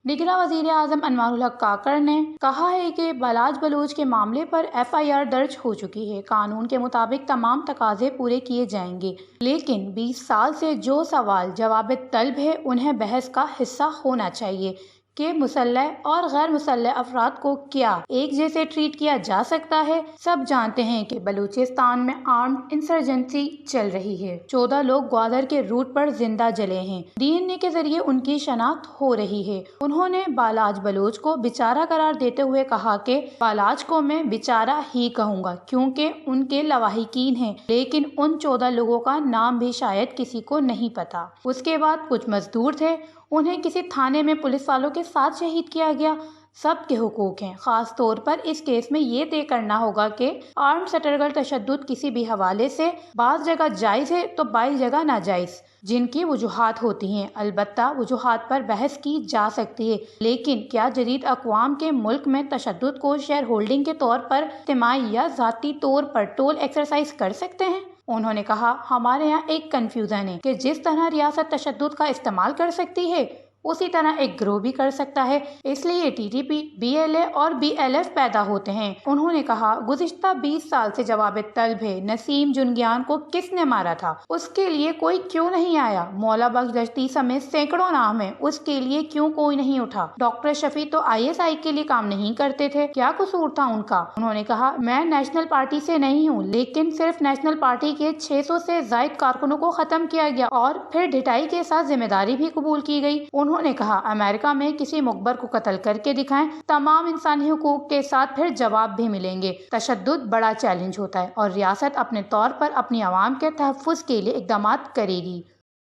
निगरां वज़ीर आज़म अनवारुल हक काकड़ ने कहा है कि बालाज बलूच के मामले पर FIR दर्ज हो चुकी है। कानून के मुताबिक तमाम तकाजे पूरे किए जाएंगे, लेकिन 20 साल से जो सवाल जवाब तलब है उन्हें बहस का हिस्सा होना चाहिए कि मुसल्लह और गैर मुसल्लह अफराद को क्या एक जैसे ट्रीट किया जा सकता है। सब जानते हैं कि बलूचिस्तान में आर्म्ड इंसर्जेंसी चल रही है। 14 लोग ग्वादर के रूट पर जिंदा जले हैं। DNA के जरिए उनकी शनाख्त हो रही है। उन्होंने बालाज बलूच को बेचारा करार देते हुए कहा कि बालाज को मैं बेचारा ही कहूँगा क्योंकि उनके लवाहिकीन हैं, लेकिन उन 14 लोगों का नाम भी शायद किसी को नहीं पता। उसके बाद कुछ मजदूर थे, उन्हें किसी थाने में पुलिस वालों के साथ शहीद किया गया। सबके हुकूक हैं। खास तौर पर इस केस में ये तय करना होगा कि आर्म्ड सटरगल तशद्दुद किसी भी हवाले से बाज़ जगह जायज़ है तो बाई जगह नाजायज़, जिनकी वजूहात होती हैं। अलबत्ता वजूहात पर बहस की जा सकती है, लेकिन क्या जदीद अक़वाम के मुल्क में तशद्दुद को शेयर होल्डिंग के तौर पर इज्तिमाई या ज़ाती तौर पर टोल एक्सरसाइज कर सकते हैं? उन्होंने कहा, हमारे यहाँ एक कन्फ्यूज़न है कि जिस तरह रियासत तशद्दुद का इस्तेमाल कर सकती है उसी तरह एक ग्रोह भी कर सकता है, इसलिए TTP, BLA और BLF पैदा होते हैं। उन्होंने कहा, गुज़िश्ता 20 साल से जवाब तलब है। नसीम जुनगियान को किसने मारा था, उसके लिए कोई क्यों नहीं आया? मौला बख्श दश्ती समेत सैकड़ों नाम है, उसके लिए क्यों कोई नहीं उठा? डॉक्टर शफी तो ISI के लिए काम नहीं करते थे, क्या कसूर था उनका? उन्होंने कहा, मैं नेशनल पार्टी से नहीं हूँ, लेकिन सिर्फ नेशनल पार्टी के 600 से ज़ायद कारकुनों को खत्म किया गया और फिर ढिठाई के साथ जिम्मेदारी भी कबूल की गई। उन्होंने कहा, अमेरिका में किसी मुखबर को कत्ल करके दिखाएं, तमाम इंसानी हुकूक के साथ फिर जवाब भी मिलेंगे। तशद्दुद बड़ा चैलेंज होता है और रियासत अपने तौर पर अपनी आवाम के तहफ़्फ़ुज़ के लिए इक़दामात करेगी।